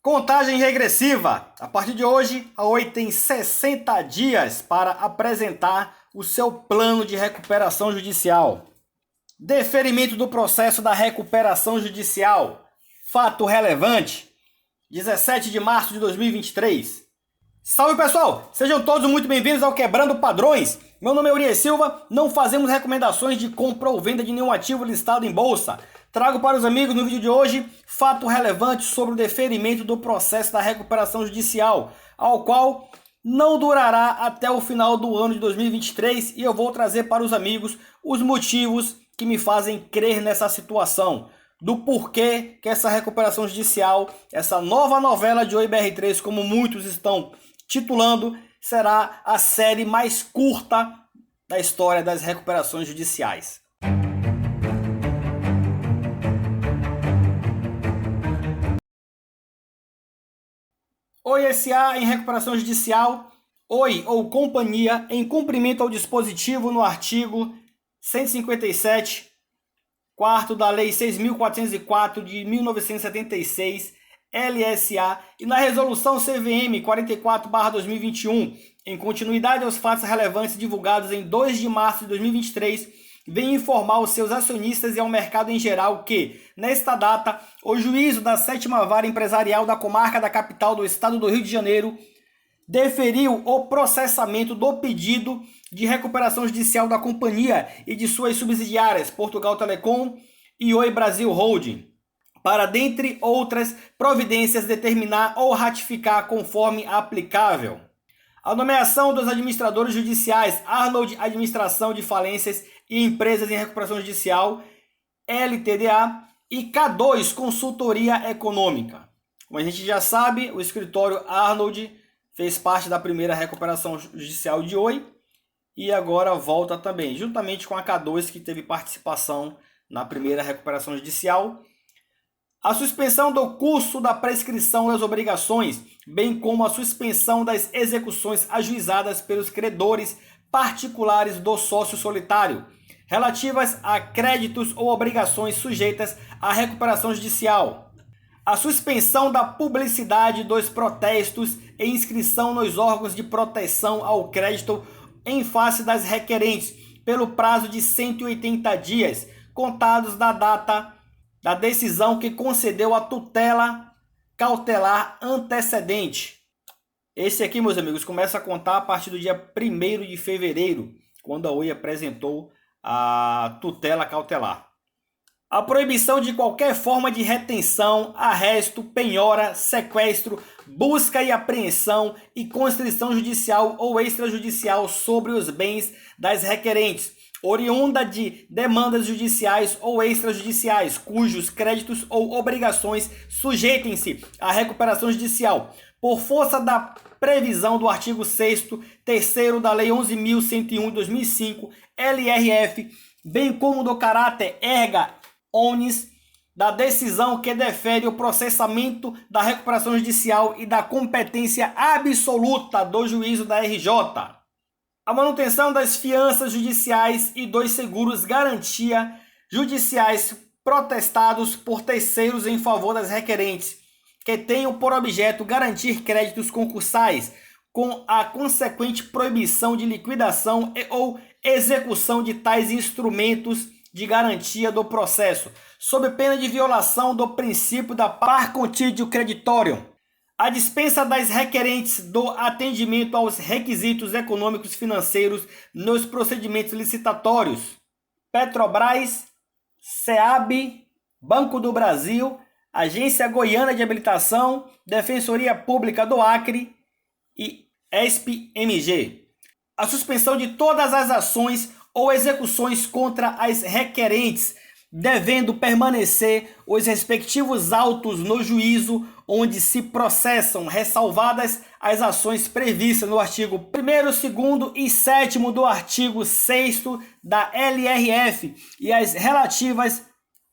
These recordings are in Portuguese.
Contagem regressiva. A partir de hoje, a Oi tem 60 dias para apresentar o seu plano de recuperação judicial. Deferimento do processo da recuperação judicial. Fato relevante. 17 de março de 2023. Salve pessoal! Sejam todos muito bem-vindos ao Quebrando Padrões. Meu nome é Urias Silva, não fazemos recomendações de compra ou venda de nenhum ativo listado em bolsa. Trago para os amigos no vídeo de hoje fato relevante sobre o deferimento do processo da recuperação judicial, ao qual não durará até o final do ano de 2023 e eu vou trazer para os amigos os motivos que me fazem crer nessa situação, do porquê que essa recuperação judicial, essa nova novela de Oi BR3, como muitos estão titulando, será a série mais curta da história das recuperações judiciais. Oi S.A. em recuperação judicial. Oi ou companhia em cumprimento ao dispositivo no artigo 157, quarto da Lei 6.404 de 1976, LSA, e na Resolução CVM 44/2021, em continuidade aos fatos relevantes divulgados em 2 de março de 2023, vem informar aos seus acionistas e ao mercado em geral que, nesta data, o juízo da 7ª Vara Empresarial da Comarca da Capital do Estado do Rio de Janeiro deferiu o processamento do pedido de recuperação judicial da companhia e de suas subsidiárias Portugal Telecom e Oi Brasil Holding, para, dentre outras providências, determinar ou ratificar conforme aplicável a nomeação dos administradores judiciais Arnold Administração de Falências e Empresas em Recuperação Judicial, LTDA, e K2 Consultoria Econômica. Como a gente já sabe, o escritório Arnold fez parte da primeira recuperação judicial de Oi e agora volta também, juntamente com a K2, que teve participação na primeira recuperação judicial. A suspensão do curso da prescrição das obrigações, bem como a suspensão das execuções ajuizadas pelos credores particulares do sócio solitário, relativas a créditos ou obrigações sujeitas à recuperação judicial. A suspensão da publicidade dos protestos e inscrição nos órgãos de proteção ao crédito em face das requerentes, pelo prazo de 180 dias, contados da data da decisão que concedeu a tutela cautelar antecedente. Esse aqui, meus amigos, começa a contar a partir do dia 1º de fevereiro, quando a Oi apresentou a tutela cautelar. A proibição de qualquer forma de retenção, arresto, penhora, sequestro, busca e apreensão e constrição judicial ou extrajudicial sobre os bens das requerentes, oriunda de demandas judiciais ou extrajudiciais, cujos créditos ou obrigações sujeitem-se à recuperação judicial, por força da previsão do artigo 6º, 3º da Lei 11.101 de 2005, LRF, bem como do caráter erga omnes da decisão que defere o processamento da recuperação judicial e da competência absoluta do juízo da RJ. A manutenção das fianças judiciais e dos seguros garantia judiciais protestados por terceiros em favor das requerentes, que tenham por objeto garantir créditos concursais, com a consequente proibição de liquidação ou execução de tais instrumentos de garantia do processo, sob pena de violação do princípio da par contídio creditorium. A dispensa das requerentes do atendimento aos requisitos econômicos financeiros nos procedimentos licitatórios. Petrobras, SEAB, Banco do Brasil, Agência Goiana de Habilitação, Defensoria Pública do Acre e ESP-MG. A suspensão de todas as ações ou execuções contra as requerentes, devendo permanecer os respectivos autos no juízo onde se processam, ressalvadas as ações previstas no artigo 1º, 2º e 7º do artigo 6º da LRF e as relativas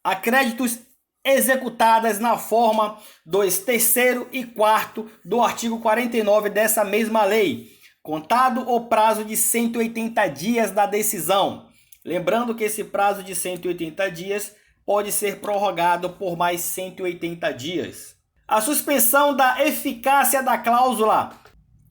a créditos executadas na forma dos 3º e 4º do artigo 49 dessa mesma lei, contado o prazo de 180 dias da decisão. Lembrando que esse prazo de 180 dias pode ser prorrogado por mais 180 dias. A suspensão da eficácia da cláusula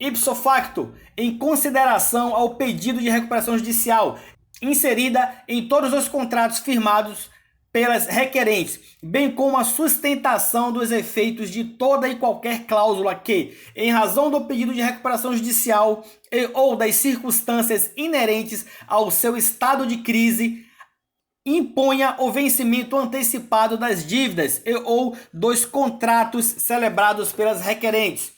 ipso facto em consideração ao pedido de recuperação judicial inserida em todos os contratos firmados pelas requerentes, bem como a sustentação dos efeitos de toda e qualquer cláusula que, em razão do pedido de recuperação judicial e ou das circunstâncias inerentes ao seu estado de crise, imponha o vencimento antecipado das dívidas e ou dos contratos celebrados pelas requerentes.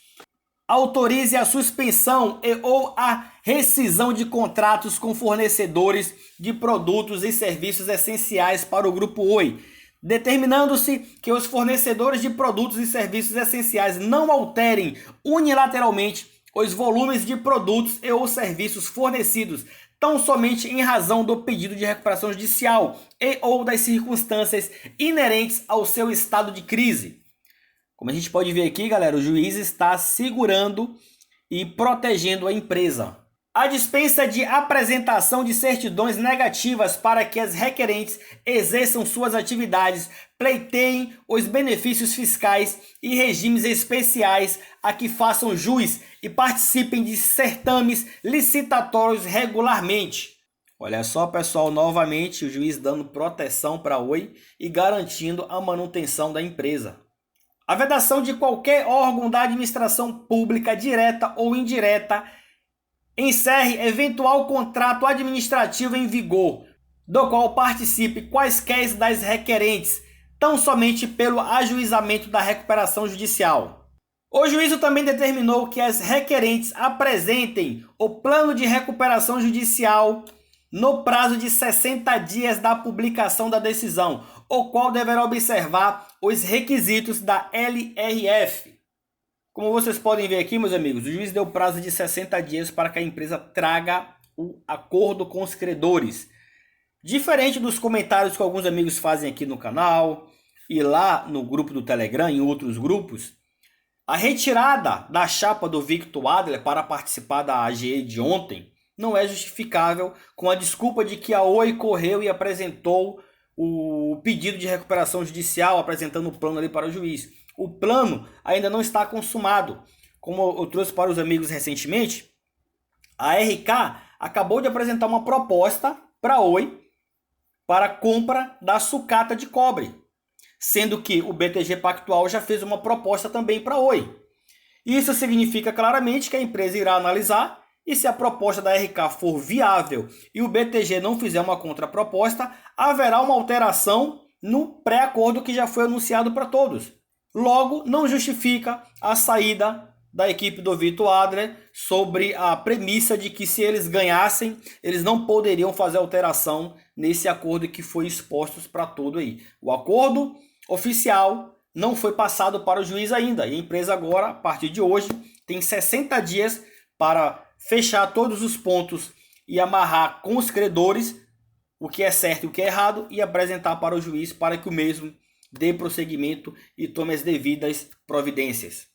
Autorize a suspensão e ou a rescisão de contratos com fornecedores de produtos e serviços essenciais para o Grupo Oi, determinando-se que os fornecedores de produtos e serviços essenciais não alterem unilateralmente os volumes de produtos e ou serviços fornecidos, tão somente em razão do pedido de recuperação judicial e ou das circunstâncias inerentes ao seu estado de crise. Como a gente pode ver aqui, galera, o juiz está segurando e protegendo a empresa. A dispensa de apresentação de certidões negativas para que as requerentes exerçam suas atividades, pleiteiem os benefícios fiscais e regimes especiais a que façam jus e participem de certames licitatórios regularmente. Olha só, pessoal, novamente o juiz dando proteção para a Oi e garantindo a manutenção da empresa. A vedação de qualquer órgão da administração pública, direta ou indireta, encerre eventual contrato administrativo em vigor, do qual participe quaisquer das requerentes, tão somente pelo ajuizamento da recuperação judicial. O juízo também determinou que as requerentes apresentem o plano de recuperação judicial no prazo de 60 dias da publicação da decisão, o qual deverá observar os requisitos da LRF. Como vocês podem ver aqui, meus amigos, o juiz deu prazo de 60 dias para que a empresa traga o acordo com os credores. Diferente dos comentários que alguns amigos fazem aqui no canal e lá no grupo do Telegram, em outros grupos, a retirada da chapa do Victor Adler para participar da AGE de ontem não é justificável com a desculpa de que a Oi correu e apresentou o pedido de recuperação judicial, apresentando o plano ali para o juiz. O plano ainda não está consumado. Como eu trouxe para os amigos recentemente, a RK acabou de apresentar uma proposta para a Oi para compra da sucata de cobre, sendo que o BTG Pactual já fez uma proposta também para a Oi. Isso significa claramente que a empresa irá analisar e se a proposta da RK for viável e o BTG não fizer uma contraproposta, haverá uma alteração no pré-acordo que já foi anunciado para todos. Logo, não justifica a saída da equipe do Victor Adler sobre a premissa de que se eles ganhassem, eles não poderiam fazer alteração nesse acordo que foi exposto para todo aí. O acordo oficial não foi passado para o juiz ainda e a empresa agora, a partir de hoje, tem 60 dias para fechar todos os pontos e amarrar com os credores o que é certo e o que é errado e apresentar para o juiz para que o mesmo dê prosseguimento e tome as devidas providências.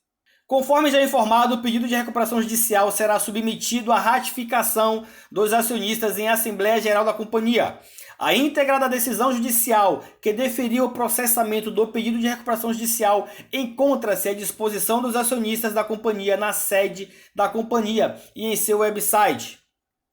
Conforme já informado, o pedido de recuperação judicial será submetido à ratificação dos acionistas em Assembleia Geral da Companhia. A íntegra da decisão judicial que deferiu o processamento do pedido de recuperação judicial encontra-se à disposição dos acionistas da companhia na sede da companhia e em seu website,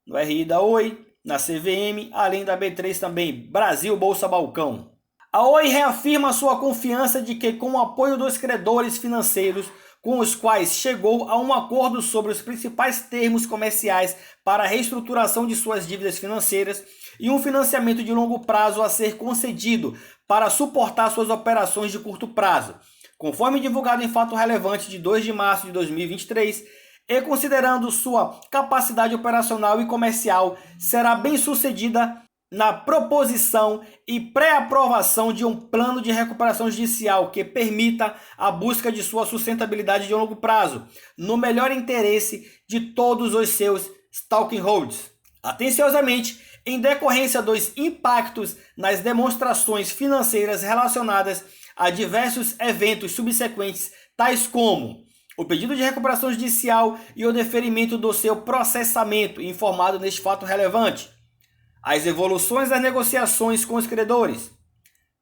no RI da Oi, na CVM, além da B3 também, Brasil Bolsa Balcão. A Oi reafirma sua confiança de que, com o apoio dos credores financeiros, com os quais chegou a um acordo sobre os principais termos comerciais para a reestruturação de suas dívidas financeiras e um financiamento de longo prazo a ser concedido para suportar suas operações de curto prazo, conforme divulgado em fato relevante de 2 de março de 2023, e considerando sua capacidade operacional e comercial, será bem sucedida na proposição e pré-aprovação de um plano de recuperação judicial que permita a busca de sua sustentabilidade de longo prazo, no melhor interesse de todos os seus stakeholders. Atenciosamente, em decorrência dos impactos nas demonstrações financeiras relacionadas a diversos eventos subsequentes, tais como o pedido de recuperação judicial e o deferimento do seu processamento, informado neste fato relevante, as evoluções das negociações com os credores,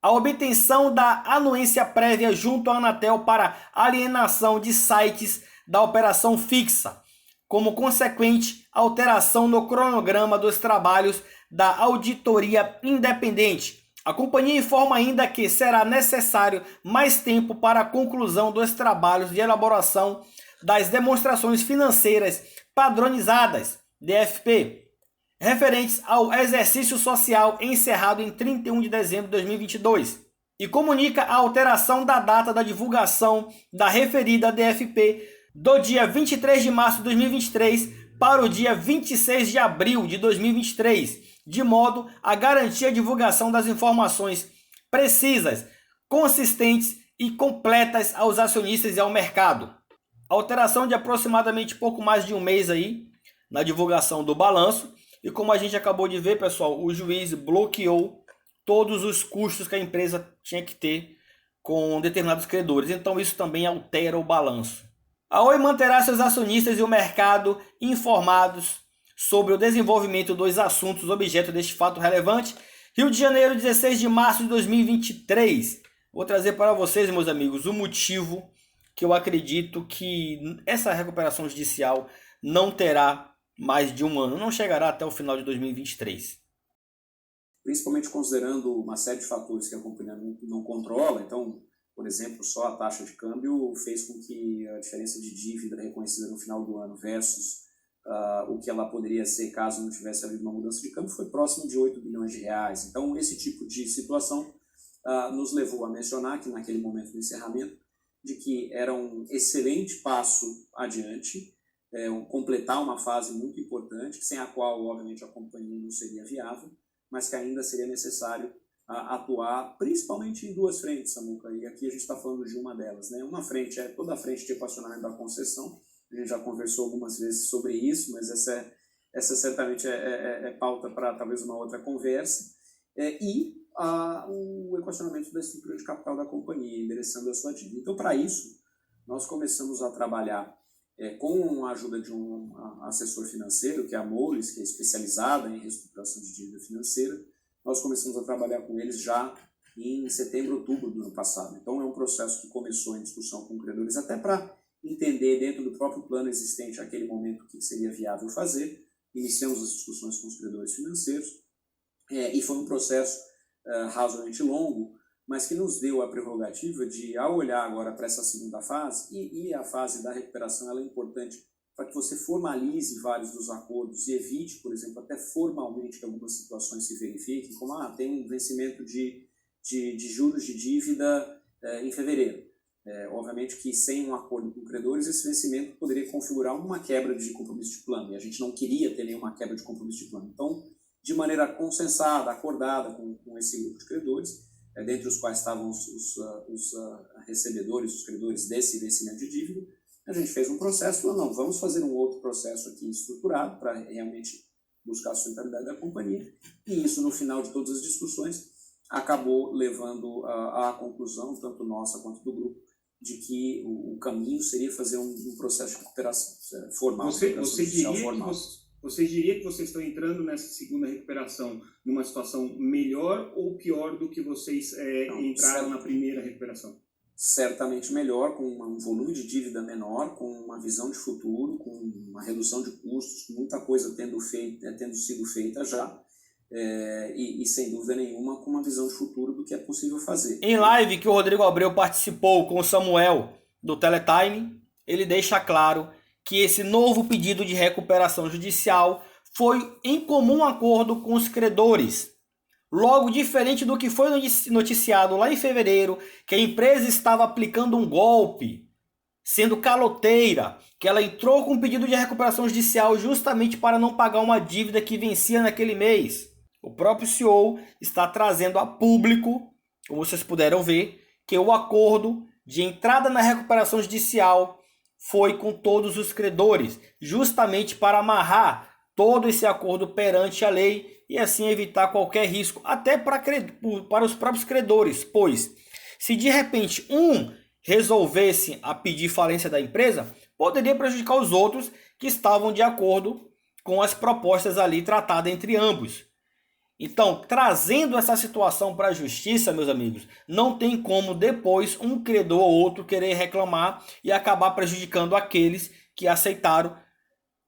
a obtenção da anuência prévia junto à Anatel para alienação de sites da operação fixa, como consequente alteração no cronograma dos trabalhos da auditoria independente. A companhia informa ainda que será necessário mais tempo para a conclusão dos trabalhos de elaboração das demonstrações financeiras padronizadas, DFP, referentes ao exercício social encerrado em 31 de dezembro de 2022, e comunica a alteração da data da divulgação da referida DFP do dia 23 de março de 2023 para o dia 26 de abril de 2023, de modo a garantir a divulgação das informações precisas, consistentes e completas aos acionistas e ao mercado. Alteração de aproximadamente pouco mais de um mês aí na divulgação do balanço. E como a gente acabou de ver, pessoal, o juiz bloqueou todos os custos que a empresa tinha que ter com determinados credores. Então isso também altera o balanço. A Oi manterá seus acionistas e o mercado informados sobre o desenvolvimento dos assuntos objeto deste fato relevante. Rio de Janeiro, 16 de março de 2023. Vou trazer para vocês, meus amigos, o motivo que eu acredito que essa recuperação judicial não terá mais de um ano, não chegará até o final de 2023. Principalmente considerando uma série de fatores que a companhia não controla. Então, por exemplo, só a taxa de câmbio fez com que a diferença de dívida reconhecida no final do ano versus o que ela poderia ser caso não tivesse havido uma mudança de câmbio foi próximo de 8 bilhões de reais. Então, esse tipo de situação nos levou a mencionar que naquele momento do encerramento de que era um excelente passo adiante, completar uma fase muito importante, sem a qual, obviamente, a companhia não seria viável, mas que ainda seria necessário atuar, principalmente em duas frentes, Samuca, e aqui a gente está falando de uma delas, né? Uma frente é toda a frente de equacionamento da concessão, a gente já conversou algumas vezes sobre isso, mas essa certamente é pauta para talvez uma outra conversa, e o equacionamento da estrutura de capital da companhia, endereçando a sua dívida. Então, para isso, nós começamos a trabalhar com a ajuda de um assessor financeiro, que é a Moelis, que é especializada em reestruturação de dívida financeira. Nós começamos a trabalhar com eles já em setembro, outubro do ano passado. Então, é um processo que começou em discussão com credores, até para entender dentro do próprio plano existente, naquele momento, o que seria viável fazer. Iniciamos as discussões com os credores financeiros, e foi um processo razoavelmente longo, mas que nos deu a prerrogativa de, ao olhar agora para essa segunda fase, e a fase da recuperação ela é importante para que você formalize vários dos acordos e evite, por exemplo, até formalmente que algumas situações se verifiquem, como tem um vencimento de juros de dívida em fevereiro. Obviamente que sem um acordo com credores, esse vencimento poderia configurar uma quebra de compromisso de plano, e a gente não queria ter nenhuma quebra de compromisso de plano. Então, de maneira consensada, acordada com esse grupo de credores, dentre os quais estavam os recebedores, os credores desse vencimento de dívida, a gente fez um processo, falou, não, vamos fazer um outro processo aqui estruturado para realmente buscar a sustentabilidade da companhia, e isso, no final de todas as discussões, acabou levando à conclusão, tanto nossa quanto do grupo, de que o caminho seria fazer um processo de recuperação formal. Você diria que vocês estão entrando nessa segunda recuperação numa situação melhor ou pior do que vocês entraram na primeira recuperação? Certamente melhor, com um volume de dívida menor, com uma visão de futuro, com uma redução de custos, com muita coisa tendo sido feita já, e sem dúvida nenhuma com uma visão de futuro do que é possível fazer. Em live que o Rodrigo Abreu participou com o Samuel do Teletime, ele deixa claro que esse novo pedido de recuperação judicial foi em comum acordo com os credores. Logo, diferente do que foi noticiado lá em fevereiro, que a empresa estava aplicando um golpe, sendo caloteira, que ela entrou com um pedido de recuperação judicial justamente para não pagar uma dívida que vencia naquele mês. O próprio CEO está trazendo a público, como vocês puderam ver, que o acordo de entrada na recuperação judicial foi com todos os credores, justamente para amarrar todo esse acordo perante a lei e assim evitar qualquer risco, até para os próprios credores, pois se de repente um resolvesse a pedir falência da empresa, poderia prejudicar os outros que estavam de acordo com as propostas ali tratadas entre ambos. Então, trazendo essa situação para a justiça, meus amigos, não tem como depois um credor ou outro querer reclamar e acabar prejudicando aqueles que aceitaram,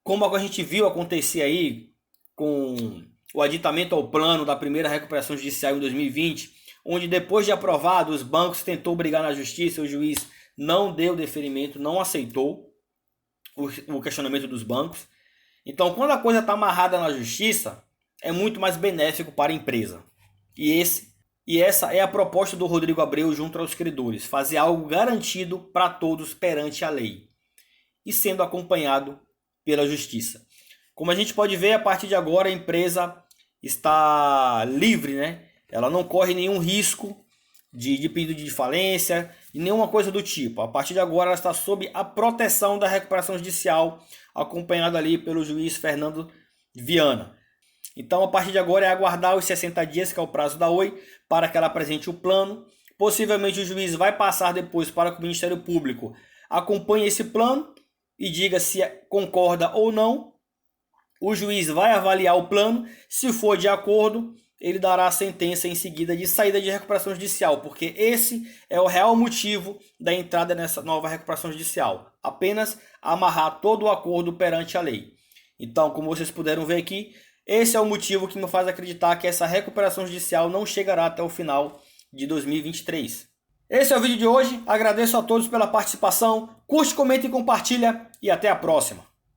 como a gente viu acontecer aí com o aditamento ao plano da primeira recuperação judicial em 2020, onde depois de aprovado os bancos tentou brigar na justiça, o juiz não deu deferimento, não aceitou o questionamento dos bancos. Então, quando a coisa está amarrada na justiça, é muito mais benéfico para a empresa. E essa é a proposta do Rodrigo Abreu junto aos credores, fazer algo garantido para todos perante a lei e sendo acompanhado pela justiça. Como a gente pode ver, a partir de agora a empresa está livre, né? Ela não corre nenhum risco de pedido de falência e nenhuma coisa do tipo. A partir de agora ela está sob a proteção da recuperação judicial, acompanhada ali pelo juiz Fernando Viana. Então, a partir de agora é aguardar os 60 dias, que é o prazo da Oi, para que ela apresente o plano. Possivelmente o juiz vai passar depois para que o Ministério Público acompanhe esse plano e diga se concorda ou não. O juiz vai avaliar o plano. Se for de acordo, ele dará a sentença em seguida de saída de recuperação judicial, porque esse é o real motivo da entrada nessa nova recuperação judicial. Apenas amarrar todo o acordo perante a lei. Então, como vocês puderam ver aqui, esse é o motivo que me faz acreditar que essa recuperação judicial não chegará até o final de 2023. Esse é o vídeo de hoje. Agradeço a todos pela participação. Curte, comenta e compartilha. E até a próxima.